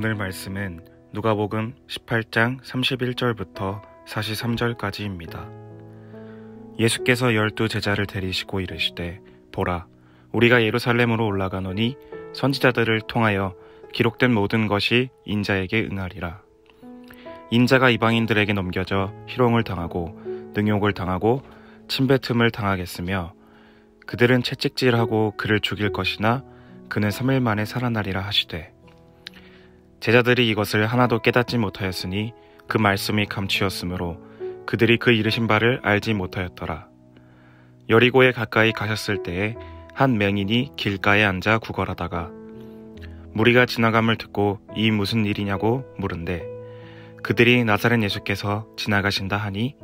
오늘 말씀은 누가복음 18장 31절부터 43절까지입니다. 예수께서 12 제자를 데리시고 이르시되 보라, 우리가 예루살렘으로 올라가노니 선지자들을 통하여 기록된 모든 것이 인자에게 응하리라. 인자가 이방인들에게 넘겨져 희롱을 당하고 능욕을 당하고 침뱉음을 당하겠으며 그들은 채찍질하고 그를 죽일 것이나 그는 3일 만에 살아나리라 하시되, 제자들이 이것을 하나도 깨닫지 못하였으니 그 말씀이 감추었으므로 그들이 그 이르신 바를 알지 못하였더라. 여리고에 가까이 가셨을 때에 한 맹인이 길가에 앉아 구걸하다가 무리가 지나감을 듣고 이 무슨 일이냐고 물은데, 그들이 나사렛 예수께서 지나가신다 하니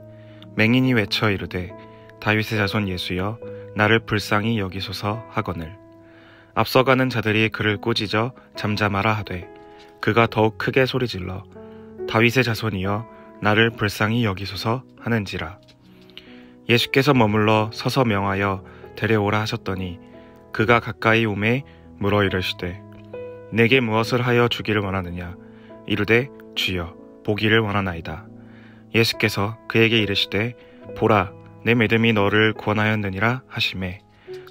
맹인이 외쳐 이르되 다윗의 자손 예수여, 나를 불쌍히 여기소서 하거늘. 앞서가는 자들이 그를 꾸짖어 잠잠하라 하되 그가 더욱 크게 소리질러 다윗의 자손이여, 나를 불쌍히 여기소서 하는지라. 예수께서 머물러 서서 명하여 데려오라 하셨더니 그가 가까이 오매 물어 이르시되 내게 무엇을 하여 주기를 원하느냐. 이르되 주여, 보기를 원하나이다. 예수께서 그에게 이르시되 보라, 내 믿음이 너를 구원하였느니라 하시매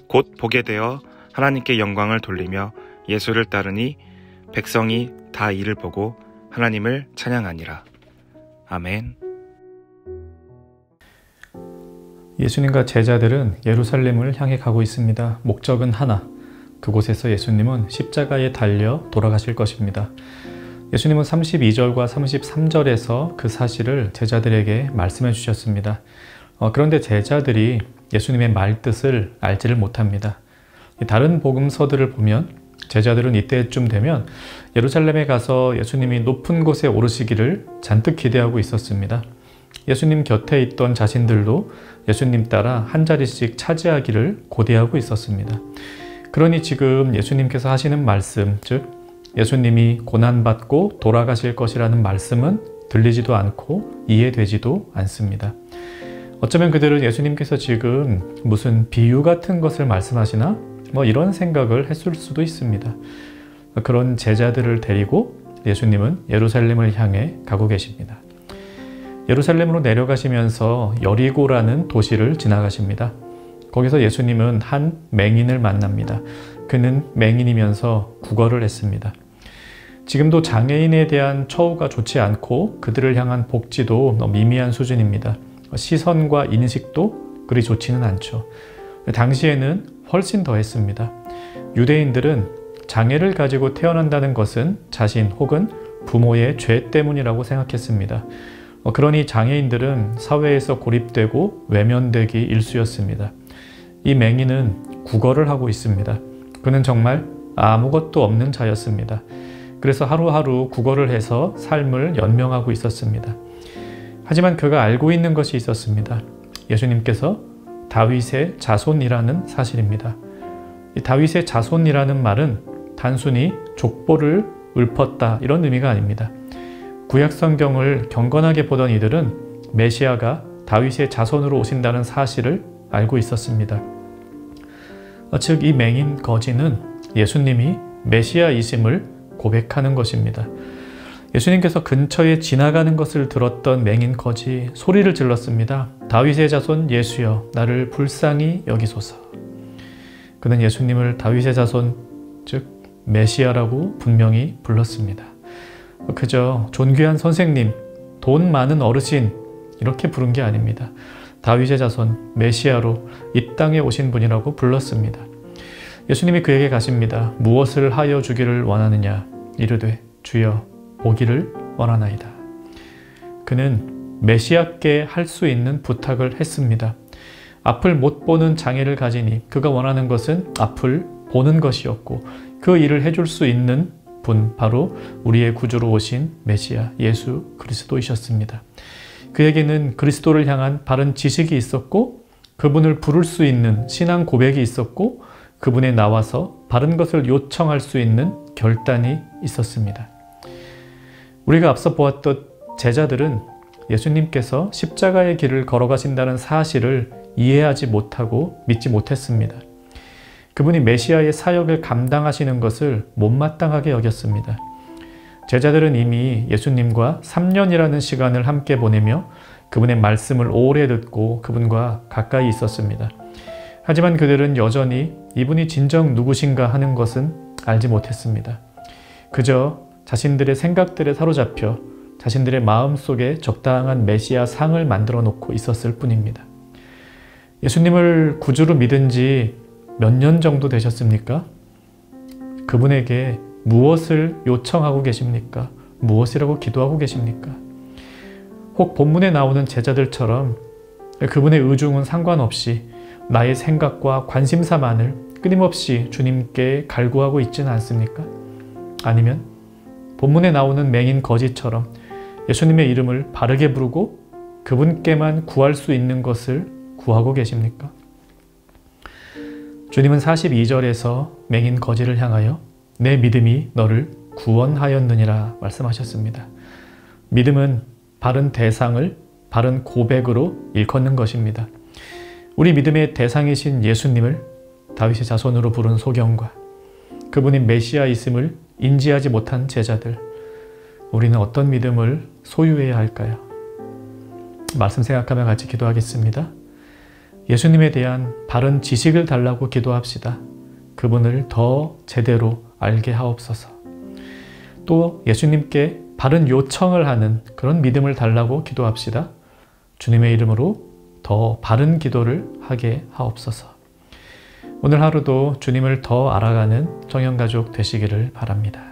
곧 보게 되어 하나님께 영광을 돌리며 예수를 따르니 백성이 다 이를 보고 하나님을 찬양하니라. 아멘. 예수님과 제자들은 예루살렘을 향해 가고 있습니다. 목적은 하나, 그곳에서 예수님은 십자가에 달려 돌아가실 것입니다. 예수님은 32절과 33절에서 그 사실을 제자들에게 말씀해 주셨습니다. 그런데 제자들이 예수님의 말뜻을 알지를 못합니다. 다른 복음서들을 보면 제자들은 이때쯤 되면 예루살렘에 가서 예수님이 높은 곳에 오르시기를 잔뜩 기대하고 있었습니다. 예수님 곁에 있던 자신들도 예수님 따라 한 자리씩 차지하기를 고대하고 있었습니다. 그러니 지금 예수님께서 하시는 말씀, 즉 예수님이 고난받고 돌아가실 것이라는 말씀은 들리지도 않고 이해되지도 않습니다. 어쩌면 그들은 예수님께서 지금 무슨 비유 같은 것을 말씀하시나? 이런 생각을 했을 수도 있습니다. 그런 제자들을 데리고 예수님은 예루살렘을 향해 가고 계십니다. 예루살렘으로 내려가시면서 여리고라는 도시를 지나가십니다. 거기서 예수님은 한 맹인을 만납니다. 그는 맹인이면서 구걸을 했습니다. 지금도 장애인에 대한 처우가 좋지 않고 그들을 향한 복지도 미미한 수준입니다. 시선과 인식도 그리 좋지는 않죠. 당시에는 훨씬 더했습니다. 유대인들은 장애를 가지고 태어난다는 것은 자신 혹은 부모의 죄 때문이라고 생각했습니다. 그러니 장애인들은 사회에서 고립되고 외면되기 일쑤였습니다. 이 맹인은 구걸을 하고 있습니다. 그는 정말 아무것도 없는 자였습니다. 그래서 하루하루 구걸을 해서 삶을 연명하고 있었습니다. 하지만 그가 알고 있는 것이 있었습니다. 예수님께서 다윗의 자손이라는 사실입니다. 이 다윗의 자손이라는 말은 단순히 족보를 읊었다 이런 의미가 아닙니다. 구약 성경을 경건하게 보던 이들은 메시아가 다윗의 자손으로 오신다는 사실을 알고 있었습니다. 즉 이 맹인 거지는 예수님이 메시아이심을 고백하는 것입니다. 예수님께서 근처에 지나가는 것을 들었던 맹인 거지 소리를 질렀습니다. 다윗의 자손 예수여, 나를 불쌍히 여기소서. 그는 예수님을 다윗의 자손, 즉 메시아라고 분명히 불렀습니다. 그저 존귀한 선생님, 돈 많은 어르신 이렇게 부른 게 아닙니다. 다윗의 자손 메시아로 이 땅에 오신 분이라고 불렀습니다. 예수님이 그에게 가십니다. 무엇을 하여 주기를 원하느냐. 이르되 주여, 보기를 원하나이다. 그는 메시아께 할 수 있는 부탁을 했습니다. 앞을 못 보는 장애를 가지니 그가 원하는 것은 앞을 보는 것이었고 그 일을 해줄 수 있는 분, 바로 우리의 구주로 오신 메시아 예수 그리스도이셨습니다. 그에게는 그리스도를 향한 바른 지식이 있었고 그분을 부를 수 있는 신앙 고백이 있었고 그분에 나와서 바른 것을 요청할 수 있는 결단이 있었습니다. 우리가 앞서 보았던 제자들은 예수님께서 십자가의 길을 걸어가신다는 사실을 이해하지 못하고 믿지 못했습니다. 그분이 메시아의 사역을 감당하시는 것을 못마땅하게 여겼습니다. 제자들은 이미 예수님과 3년이라는 시간을 함께 보내며 그분의 말씀을 오래 듣고 그분과 가까이 있었습니다. 하지만 그들은 여전히 이분이 진정 누구신가 하는 것은 알지 못했습니다. 그저 자신들의 생각들에 사로잡혀 자신들의 마음속에 적당한 메시아 상을 만들어 놓고 있었을 뿐입니다. 예수님을 구주로 믿은 지 몇 년 정도 되셨습니까? 그분에게 무엇을 요청하고 계십니까? 무엇이라고 기도하고 계십니까? 혹 본문에 나오는 제자들처럼 그분의 의중은 상관없이 나의 생각과 관심사만을 끊임없이 주님께 갈구하고 있지는 않습니까? 아니면 본문에 나오는 맹인 거지처럼 예수님의 이름을 바르게 부르고 그분께만 구할 수 있는 것을 구하고 계십니까? 주님은 42절에서 맹인 거지를 향하여 내 믿음이 너를 구원하였느니라 말씀하셨습니다. 믿음은 바른 대상을 바른 고백으로 일컫는 것입니다. 우리 믿음의 대상이신 예수님을 다윗의 자손으로 부른 소경과 그분이 메시아이심을 인지하지 못한 제자들, 우리는 어떤 믿음을 소유해야 할까요? 말씀 생각하며 같이 기도하겠습니다. 예수님에 대한 바른 지식을 달라고 기도합시다. 그분을 더 제대로 알게 하옵소서. 또 예수님께 바른 요청을 하는 그런 믿음을 달라고 기도합시다. 주님의 이름으로 더 바른 기도를 하게 하옵소서. 오늘 하루도 주님을 더 알아가는 정형가족 되시기를 바랍니다.